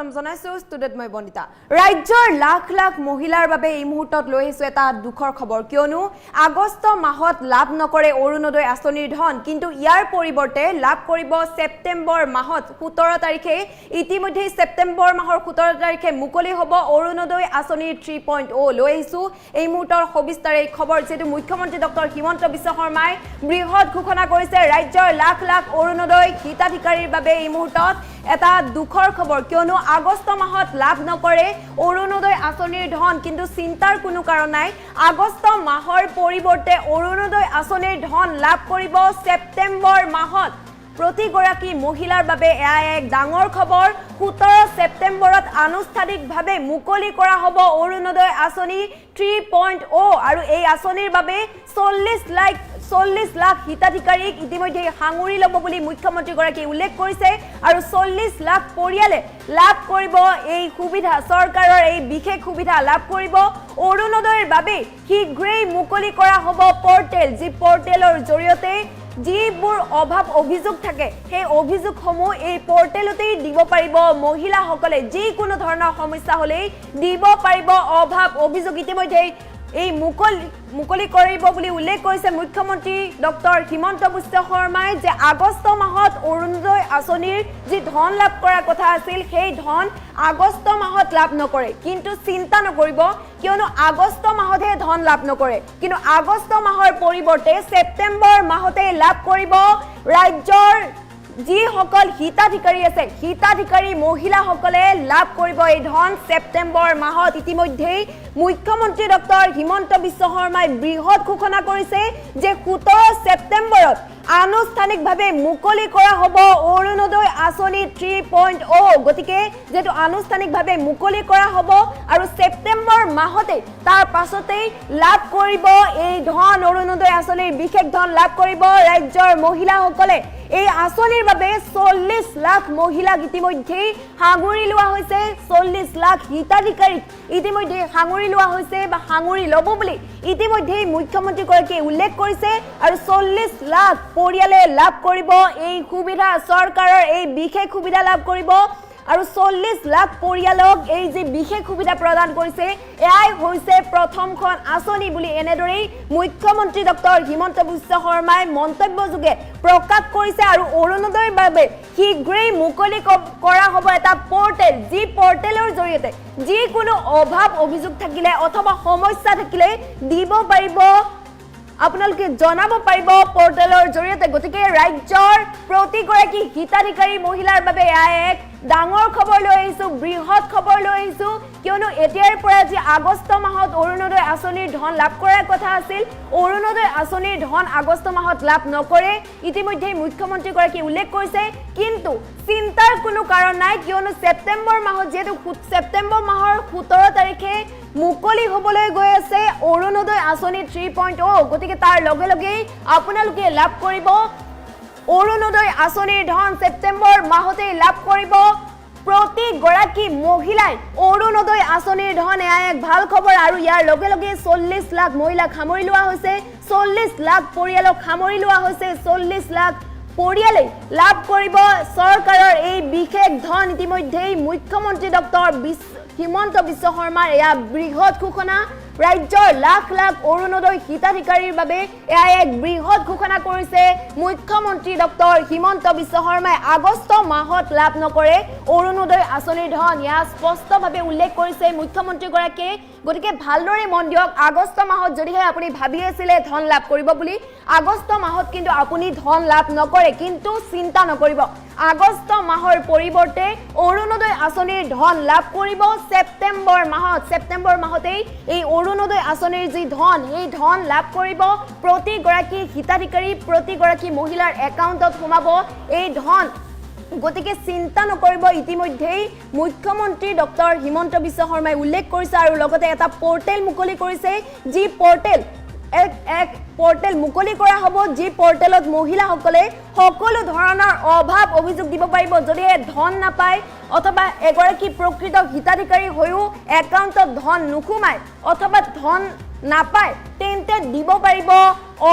স্বাগতম জনাইছো ষ্টুডিঅ'ত মই বনিতা ৰাজ্যৰ লাখ লাখ মহিলাৰ বাবে এই মুহূৰ্তত লৈ আহিছো এটা দুখৰ খবৰ কিয়নো আগষ্ট মাহত লাভ নকৰে অৰুণোদয় আঁচনিৰ ধন কিন্তু ইয়াৰ পৰিৱৰ্তে লাভ কৰিব সেপ্টেম্বৰ মাহত 17 তাৰিখে ইতিমধ্যে সেপ্টেম্বৰ মাহৰ 17 তাৰিখে মুকলি হ'ব অৰুণোদয় আঁচনিৰ 3.0 লৈ আহিছো এই মুহূৰ্তৰ 24 তাৰিখ খবৰ যেটো মুখ্যমন্ত্ৰী ডক্টৰ হিমন্ত বিশ্ব শৰ্মাই বৃহৎ ঘোষণা কৰিছে ৰাজ্যৰ লাখ লাখ অৰুণোদয় হিতাধিকাৰীৰ বাবে এই মুহূৰ্তত এটা দুখৰ খবৰ কিয়নো আগষ্ট মাহত লাভ নকৰে অৰুণোদয় আঁচনিৰ ধন কিন্তু চিন্তাৰ কোনো কাৰণ নাই আগষ্ট মাহৰ পৰিৱৰ্তে অৰুণোদয় আঁচনিৰ ধন লাভ কৰিব সেপ্টেম্বৰ মাহত প্ৰতিগৰাকী মহিলাৰ বাবে এক ডাঙৰ খবৰ 17 সেপ্টেম্বৰত আনুষ্ঠানিকভাৱে মুকলি কৰা হ'ব অৰুণোদয় আঁচনি 3.0 আৰু এই আঁচনিৰ বাবে 40 লাখ হিতাধিকাৰীক ইতিমধ্যে সাঙুৰি ল'ব বুলি মুখ্যমন্ত্ৰীগৰাকীয়ে উল্লেখ কৰিছে আৰু 40 লাখ পৰিয়ালে লাভ কৰিব এই সুবিধা চৰকাৰৰ এই বিশেষ সুবিধা লাভ কৰিব অৰুণোদয়ৰ বাবে শীঘ্ৰেই মুকলি কৰা হ'ব পৰ্টেল যি পৰ্টেলৰ জৰিয়তে যিবোৰ অভাৱ অভিযোগ থাকে সেই অভিযোগসমূহ এই পৰ্টেলতেই দিব পাৰিব মহিলাসকলে যিকোনো ধৰণৰ সমস্যা হ'লেই দিব পাৰিব অভাৱ অভিযোগ ইতিমধ্যে এই মুকলি কৰিব বুলি উল্লেখ কৰিছে মুখ্যমন্ত্ৰী ডক্টৰ হিমন্ত বিশ্ব শৰ্মাই যে আগষ্ট মাহত অৰুণোদয় আঁচনিৰ যি ধন লাভ কৰাৰ কথা আছিল সেই ধন আগষ্ট মাহত লাভ নকৰে কিন্তু চিন্তা নকৰিব কিয়নো আগষ্ট মাহতহে ধন লাভ নকৰে কিন্তু আগষ্ট মাহৰ পৰিৱৰ্তে সেপ্টেম্বৰ মাহতে লাভ কৰিব ৰাজ্যৰ যিসকল হিতাধিকাৰী আছে হিতাধিকাৰী মহিলাসকলে লাভ কৰিব এই ধন সেপ্টেম্বৰ মাহত ইতিমধ্যে মুখ্যমন্ত্ৰী ডক্টৰ হিমন্ত বিশ্ব শৰ্মাই বৃহৎ ঘোষণা কৰিছে যে 17 সেপ্টেম্বৰত আনুষ্ঠানিকভাৱে মুকলি কৰা হ'ব অৰুণোদয় আঁচনি 3.0 গতিকে যেটো আনুষ্ঠানিকভাৱে মুকলি কৰা হ'ব আৰু সেপ্টেম্বৰ মাহতে তাৰ পাছতেই লাভ কৰিব এই ধন অৰুণোদয় আঁচনিৰ বিশেষ ধন লাভ কৰিব ৰাজ্যৰ মহিলাসকলে এই আঁচনিৰ বাবে 40 লাখ মহিলাক ইতিমধ্যে সাঙুৰি লোৱা হৈছে 40 লাখ হিতাধিকাৰীক ইতিমধ্যে সাঙুৰি লোৱা হৈছে বা সাঙুৰি ল'ব বুলি ইতিমধ্যে মুখ্যমন্ত্ৰীগৰাকীয়ে উল্লেখ কৰিছে আৰু 40 লাখ পৰিয়ালে লাভ কৰিব এই সুবিধা চৰকাৰৰ এই বিশেষ সুবিধা লাভ কৰিব আৰু 40 লাখ পৰিয়ালক এই যে বিশেষ সুবিধা প্ৰদান কৰিছে এয়াই হৈছে প্ৰথমখন আঁচনি বুলি এনেদৰেই মুখ্যমন্ত্ৰী ডক্টৰ হিমন্ত বিশ্ব শৰ্মাই মন্তব্যযোগে প্ৰকাশ কৰিছে আৰু অৰুণোদয়ৰ বাবে শীঘ্ৰেই মুকলি কৰা হ'ব এটা পৰ্টেল যি পৰ্টেলৰ জৰিয়তে যিকোনো অভাৱ অভিযোগ থাকিলে অথবা সমস্যা থাকিলে দিব পাৰিব আপোনালোকে জনাব পাৰিব পৰ্টেলৰ জৰিয়তে গতিকে ৰাজ্যৰ প্ৰতিগৰাকী হিতাধিকাৰী মহিলাৰ বাবে এক ডাঙৰ খবৰ লৈ আহিছো বৃহৎ খবৰ লৈ আহিছো কিয়নো এতিয়াৰ পৰা যি আগষ্ট মাহত অৰুণোদয় আঁচনিৰ ধন লাভ কৰাৰ কথা আছিল অৰুণোদয় আঁচনিৰ ধন আগষ্ট মাহত লাভ নকৰে ইতিমধ্যে মুখ্যমন্ত্ৰীগৰাকীয়ে উল্লেখ কৰিছে কিন্তু চিন্তাৰ কোনো কাৰণ নাই কিয়নো সেপ্টেম্বৰ মাহত যেটো সেপ্টেম্বৰ মাহৰ 17 তাৰিখে মুকলি হ'বলৈ গৈ আছে অৰুণোদয় আঁচনি 3.0 গতিকে তাৰ লগে লগে আপোনালোকে লাভ কৰিব অৰুণোদয় আঁচনিৰ ধন সেপ্টেম্বৰ মাহতে লাভ কৰিব প্ৰতিগৰাকী মহিলাই অৰুণোদয় আঁচনিৰ ধন এক ভাল খবৰ আৰু ইয়াৰ লগে লগে 40 লাখ মহিলাক সামৰি লোৱা হৈছে 40 লাখ পৰিয়ালক সামৰি লোৱা হৈছে 40 লাখ পৰিয়ালে লাভ কৰিব চৰকাৰৰ এই বিশেষ ধন ইতিমধ্যে মুখ্যমন্ত্ৰী ডক্টৰ হিমন্ত বিশ্ব শৰ্মাৰ এয়া বৃহৎ ঘোষণা ৰাজ্যৰ লাখ লাখ অৰুণোদয় হিতাধিকাৰীৰ বাবে এয়া এক বৃহৎ ঘোষণা কৰিছে মুখ্যমন্ত্ৰী ডক্টৰ হিমন্ত বিশ্ব শৰ্মাই আগষ্ট মাহত লাভ নকৰে অৰুণোদয় আঁচনিৰ ধন ইয়া স্পষ্টভাৱে উল্লেখ কৰিছে মুখ্যমন্ত্ৰীগৰাকীয়ে গতিকে ভালদৰে মন দিয়ক আগষ্ট মাহত যদিহে আপুনি ভাবি আছিলে ধন লাভ কৰিব বুলি আগষ্ট মাহত কিন্তু আপুনি ধন লাভ নকৰে কিন্তু চিন্তা নকৰিব আগষ্ট মাহৰ পৰিৱৰ্তে অৰুণোদয় আঁচনিৰ ধন লাভ কৰিব সেপ্টেম্বৰ মাহতেই এই অৰুণোদয় আঁচনিৰ যি ধন এই ধন লাভ কৰিব প্ৰতিগৰাকী হিতাধিকাৰী প্ৰতিগৰাকী মহিলাৰ একাউণ্টত সোমাব এই ধন গতিকে চিন্তা নকৰিব ইতিমধ্যে মুখ্যমন্ত্ৰী ডক্টৰ হিমন্ত বিশ্ব শৰ্মাই উল্লেখ কৰিছে আৰু লগতে এটা পৰ্টেল মুকলি কৰিছে যি পৰ্টেল এক পৰ্টেল মুকলি কৰা হ'ব যি পৰ্টেলত মহিলাসকলে সকলো ধৰণৰ অভাৱ অভিযোগ দিব পাৰিব যদিহে ধন নাপায় অথবা এগৰাকী প্ৰকৃত হিতাধিকাৰী হৈও একাউণ্টত ধন নুসুমায় অথবা ধন নাপায় তেন্তে ইতিমধ্যে দিব পাৰিব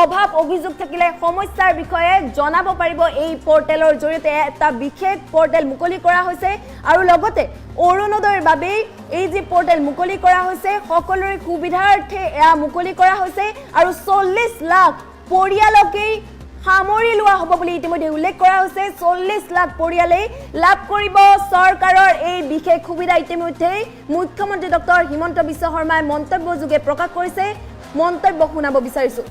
অভাৱ অভিযোগ থাকিলে সমস্যাৰ বিষয়ে জনাব পাৰিব এই পোৰ্টেলৰ জৰিয়তে এটা বিশেষ পোৰ্টেল মুকলি কৰা হৈছে আৰু লগতে অৰুণোদয়ৰ বাবে এই যে পোৰ্টেল মুকলি কৰা হৈছে সকলোৰে সুবিধাৰ্থে এয়া মুকলি কৰা হৈছে আৰু 40 লাখ পৰিয়ালকে সামৰি লোৱা হ'ব বুলি ইতিমধ্যে উল্লেখ কৰা হৈছে 40 লাখ পৰিয়ালে লাভ কৰিব চৰকাৰৰ এই বিশেষ সুবিধা ইতিমধ্যে মুখ্যমন্ত্ৰী ডক্টৰ হিমন্ত বিশ্ব শৰ্মাই মন্তব্যযোগে প্ৰকাশ কৰিছে মন্তব্য শুনাব বিচাৰিছো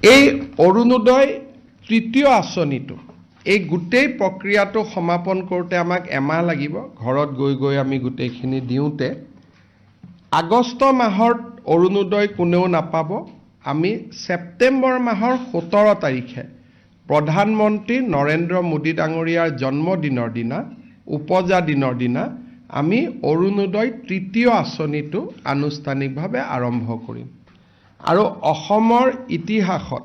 এই অৰুণোদয় তৃতীয় আঁচনিটো এই গোটেই প্ৰক্ৰিয়াটো সমাপন কৰোঁতে আমাক এমাহ লাগিব ঘৰত গৈ গৈ আমি গোটেইখিনি দিওঁতে আগষ্ট মাহত অৰুণোদয় কোনেও নাপাব আমি ছেপ্টেম্বৰ মাহৰ 17 তাৰিখে প্ৰধানমন্ত্ৰী নৰেন্দ্ৰ মোদী ডাঙৰীয়াৰ জন্মদিনৰ দিনা উপজা দিনৰ দিনা আমি অৰুণোদয় তৃতীয় আঁচনিটো আনুষ্ঠানিকভাৱে আৰম্ভ কৰিম আৰু অসমৰ ইতিহাসত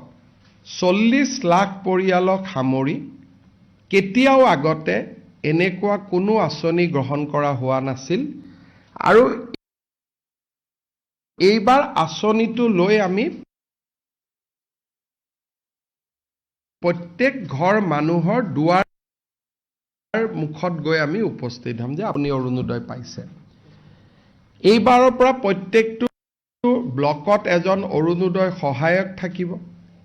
40 লাখ পৰিয়ালক সামৰি কেতিয়াও আগতে এনেকুৱা কোনো আঁচনি গ্ৰহণ কৰা হোৱা নাছিল আৰু এইবাৰ আঁচনিটো লৈ আমি প্ৰত্যেক ঘৰ মানুহৰ দুৱাৰ মুখত গৈ আমি উপস্থিত হ'ম যে আপুনি অৰুণোদয় পাইছে এইবাৰৰ পৰা প্ৰত্যেকটো ব্লকত এজন অৰুণোদয় সহায়ক থাকিব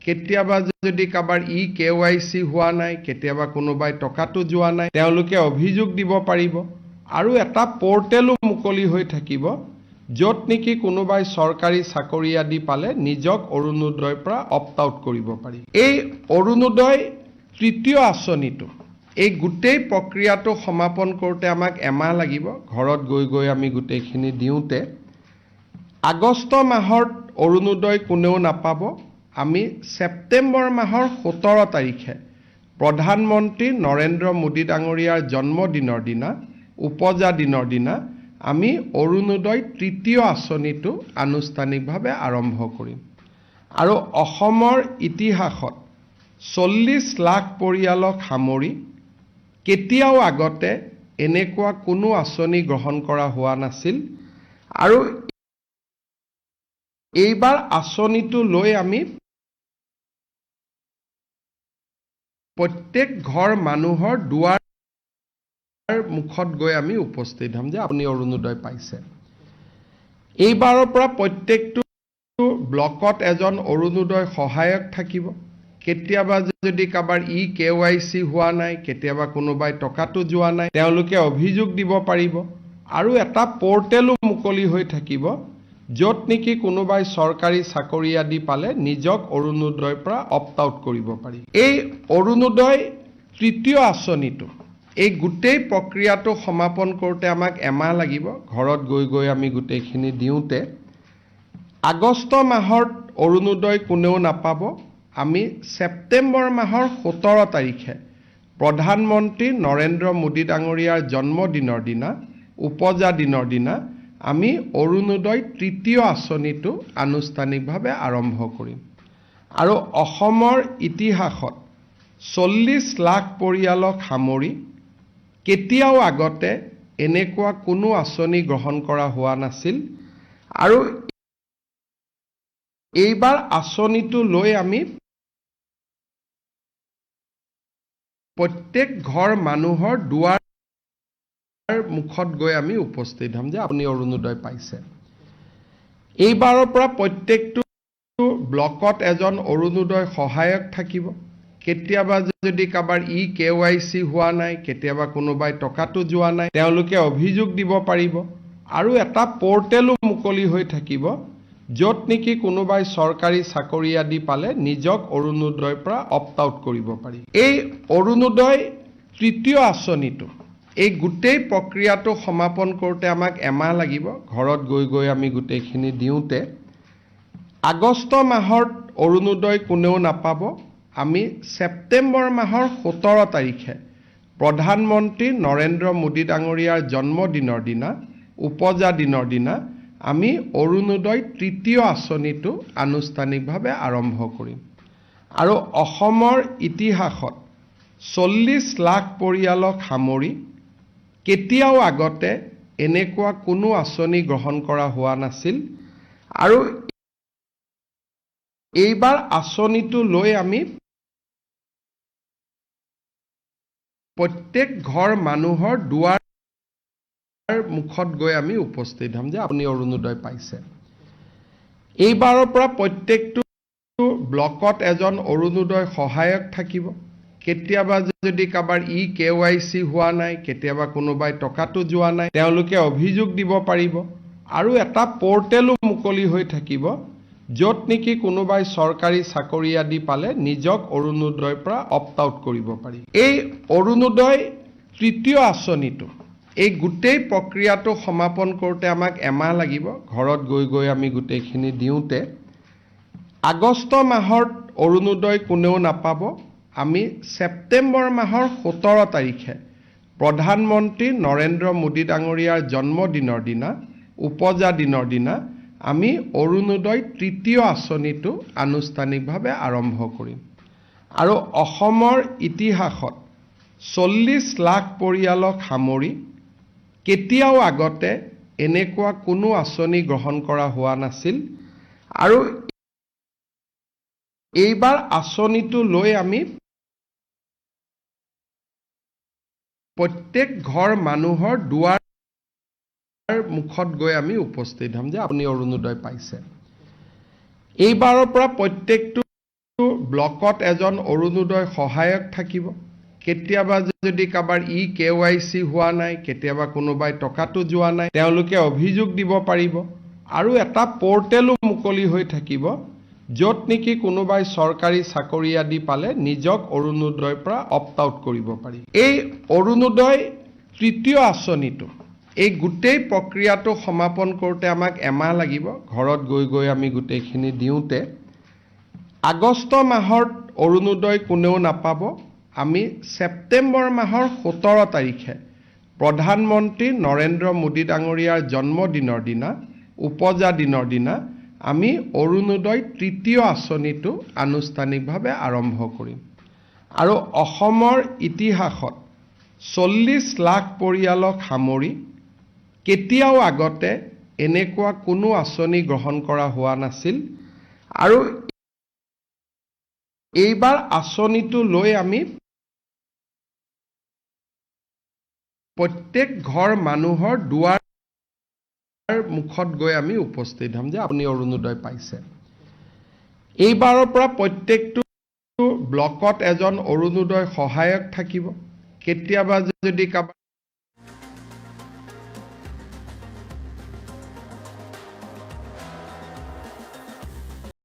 কেতিয়াবা যদি কাবাৰ KYC হোৱা নাই কেতিয়াবা কোনোবাই টকাটো যোৱা নাই তেওঁলোকে অভিযোগ দিব পাৰিব আৰু এটা পোৰ্টেলো মুকলি হৈ থাকিব য'ত নেকি কোনোবাই চৰকাৰী চাকৰি আদি পালে নিজক অৰুণোদয়ৰ পৰা অপ্ট আউট কৰিব পাৰি এই অৰুণোদয় তৃতীয় আঁচনিটো এই গোটেই প্ৰক্ৰিয়াটো সমাপন কৰোঁতে আমাক এমাহ লাগিব ঘৰত গৈ গৈ আমি গোটেইখিনি দিওঁতে আগষ্ট মাহত অৰুণোদয় কোনেও নাপাব আমি ছেপ্টেম্বৰ মাহৰ 17 তাৰিখে প্ৰধানমন্ত্ৰী নৰেন্দ্ৰ মোদী ডাঙৰীয়াৰ জন্মদিনৰ দিনা উপজা দিনৰ দিনা আমি অৰুণোদয় তৃতীয় আঁচনিটো আনুষ্ঠানিকভাৱে আৰম্ভ কৰিম আৰু অসমৰ ইতিহাসত 40 লাখ পৰিয়ালক সামৰি কেতিয়াও আগতে এনেকুৱা কোনো আঁচনি গ্ৰহণ কৰা হোৱা নাছিল আৰু এইবাৰ আঁচনিটো লৈ আমি প্ৰত্যেক ঘৰ মানুহৰ দুৱাৰ মুখত গৈ আমি উপস্থিত হ'ম যে আপুনি অৰুণোদয় পাইছে এইবাৰৰ পৰা প্ৰত্যেকটো ব্লকত এজন অৰুণোদয় সহায়ক থাকিব কেতিয়াবা যদি কাবাৰ KYC হোৱা নাই কেতিয়াবা কোনোবাই টকাটো যোৱা নাই তেওঁলোকে অভিযোগ দিব পাৰিব আৰু এটা পোৰ্টেলো মুকলি হৈ থাকিব য'ত নেকি কোনোবাই চৰকাৰী চাকৰি আদি পালে নিজক অৰুণোদয়ৰ পৰা অপ্ট আউট কৰিব পাৰি এই অৰুণোদয় তৃতীয় আঁচনিটো এই গোটেই প্ৰক্ৰিয়াটো সমাপন কৰোঁতে আমাক এমাহ লাগিব ঘৰত গৈ গৈ আমি গোটেইখিনি দিওঁতে আগষ্ট মাহত অৰুণোদয় কোনেও নাপাব আমি ছেপ্টেম্বৰ মাহৰ 17 তাৰিখে প্ৰধানমন্ত্ৰী নৰেন্দ্ৰ মোদী ডাঙৰীয়াৰ জন্মদিনৰ দিনা উপজা দিনৰ দিনা আমি অৰুণোদয় তৃতীয় আঁচনিটো আনুষ্ঠানিকভাৱে আৰম্ভ কৰিম আৰু অসমৰ ইতিহাসত 40 লাখ পৰিয়ালক সামৰি কেতিয়াও আগতে এনেকুৱা কোনো আঁচনি গ্ৰহণ কৰা হোৱা নাছিল আৰু এইবাৰ আঁচনিটো লৈ আমি প্ৰত্যেক ঘৰ মানুহৰ দুৱাৰ মুখত গৈ আমি উপস্থিত হ'ম যে আপুনি অৰুণোদয় পাইছে এইবাৰৰ পৰা প্ৰত্যেকটো ব্লকত এজন অৰুণোদয় সহায়ক থাকিব কেতিয়াবা যদি কাবাৰ KYC হোৱা নাই কেতিয়াবা কোনোবাই টকাটো যোৱা নাই তেওঁলোকে অভিযোগ দিব পাৰিব আৰু এটা পোৰ্টেলো মুকলি হৈ থাকিব য'ত নেকি কোনোবাই চৰকাৰী চাকৰি আদি পালে নিজক অৰুণোদয়ৰ পৰা অপ্ট আউট কৰিব পাৰি এই অৰুণোদয় তৃতীয় আঁচনিটো এই গোটেই প্ৰক্ৰিয়াটো সমাপন কৰোঁতে আমাক এমাহ লাগিব ঘৰত গৈ গৈ আমি গোটেইখিনি দিওঁতে আগষ্ট মাহত অৰুণোদয় কোনেও নাপাব আমি ছেপ্টেম্বৰ মাহৰ 17 তাৰিখে প্ৰধানমন্ত্ৰী নৰেন্দ্ৰ মোদী ডাঙৰীয়াৰ জন্মদিনৰ দিনা উপজা দিনৰ দিনা আমি অৰুণোদয় তৃতীয় আঁচনিটো আনুষ্ঠানিকভাৱে আৰম্ভ কৰিম আৰু অসমৰ ইতিহাসত 40 লাখ পৰিয়ালক সামৰি কেতিয়াও আগতে এনেকুৱা কোনো আঁচনি গ্ৰহণ কৰা হোৱা নাছিল আৰু এইবাৰ আঁচনিটো লৈ আমি প্ৰত্যেক ঘৰ মানুহৰ দুৱাৰ মুখত গৈ আমি উপস্থিত হ'ম যে আপুনি অৰুণোদয় পাইছে। এইবাৰৰ পৰা প্ৰত্যেকটো ব্লকত এজন অৰুণোদয় সহায়ক থাকিব। কেতিয়াবা যদি কাৰোবাৰ KYC হোৱা নাই, কেতিয়াবা কোনোবাই টকাটো যোৱা নাই, তেওঁলোকে অভিযোগ দিব পাৰিব আৰু এটা পৰ্টেলো মুকলি হৈ থাকিব য'ত নেকি কোনোবাই চৰকাৰী চাকৰি আদি পালে নিজক অৰুণোদয়ৰ পৰা অপ্ট আউট কৰিব পাৰি। এই অৰুণোদয় তৃতীয় আঁচনিটো এই গোটেই প্ৰক্ৰিয়াটো সমাপন কৰোঁতে আমাক এমাহ লাগিব। ঘৰত গৈ গৈ আমি গোটেইখিনি দিওঁতে আগষ্ট মাহত অৰুণোদয় কোনেও নাপাব। আমি ছেপ্টেম্বৰ মাহৰ 17 তাৰিখে প্ৰধানমন্ত্ৰী নৰেন্দ্ৰ মোদী ডাঙৰীয়াৰ জন্মদিনৰ দিনা, উপজা দিনৰ দিনা আমি অৰুণোদয় তৃতীয় আঁচনিটো আনুষ্ঠানিকভাৱে আৰম্ভ কৰিম আৰু অসমৰ ইতিহাসত 40 লাখ পৰিয়ালক সামৰি কেতিয়াও আগতে এনেকুৱা কোনো আঁচনি গ্ৰহণ কৰা হোৱা নাছিল আৰু এইবাৰ আঁচনিটো লৈ আমি প্ৰত্যেক ঘৰ মানুহৰ দুৱাৰ মুখত গৈ আমি উপস্থিত হ'ম যে আপুনি অৰুণোদয় পাইছে। এইবাৰৰ পৰা প্ৰত্যেকটো ব্লকত এজন অৰুণোদয় সহায়ক থাকিব। কেতিয়াবা যদি কাৰোবাৰ KYC হোৱা নাই, কেতিয়াবা কোনোবাই টকাটো যোৱা নাই, তেওঁলোকে অভিযোগ দিব পাৰিব আৰু এটা পৰ্টেলো মুকলি হৈ থাকিব য'ত নেকি কোনোবাই চৰকাৰী চাকৰি আদি পালে নিজক অৰুণোদয়ৰ পৰা অপ্ট আউট কৰিব পাৰি। এই অৰুণোদয় তৃতীয় আঁচনিটো এই গোটেই প্ৰক্ৰিয়াটো সমাপন কৰোঁতে আমাক এমাহ লাগিব। ঘৰত গৈ গৈ আমি গোটেইখিনি দিওঁতে আগষ্ট মাহত অৰুণোদয় কোনেও নাপাব। আমি ছেপ্টেম্বৰ মাহৰ 17 তাৰিখে প্ৰধানমন্ত্ৰী নৰেন্দ্ৰ মোদী ডাঙৰীয়াৰ জন্মদিনৰ দিনা, উপজা দিনৰ দিনা আমি অৰুণোদয় তৃতীয় আঁচনিটো আনুষ্ঠানিকভাৱে আৰম্ভ কৰিম আৰু অসমৰ ইতিহাসত 40 লাখ পৰিয়ালক সামৰি কেতিয়াও আগতে এনেকুৱা কোনো আঁচনি গ্ৰহণ কৰা হোৱা নাছিল আৰু এইবাৰ আঁচনিটো লৈ আমি প্ৰত্যেক ঘৰ মানুহৰ দুৱাৰ মুখত গৈ আমি উপস্থিত হ'ম যে আপুনি অৰুণোদয় পাইছে। এইবাৰৰ পৰা প্ৰত্যেকটো ব্লকত এজন অৰুণোদয় সহায়ক থাকিব। কেতিয়াবা যদি কাৰোবাৰ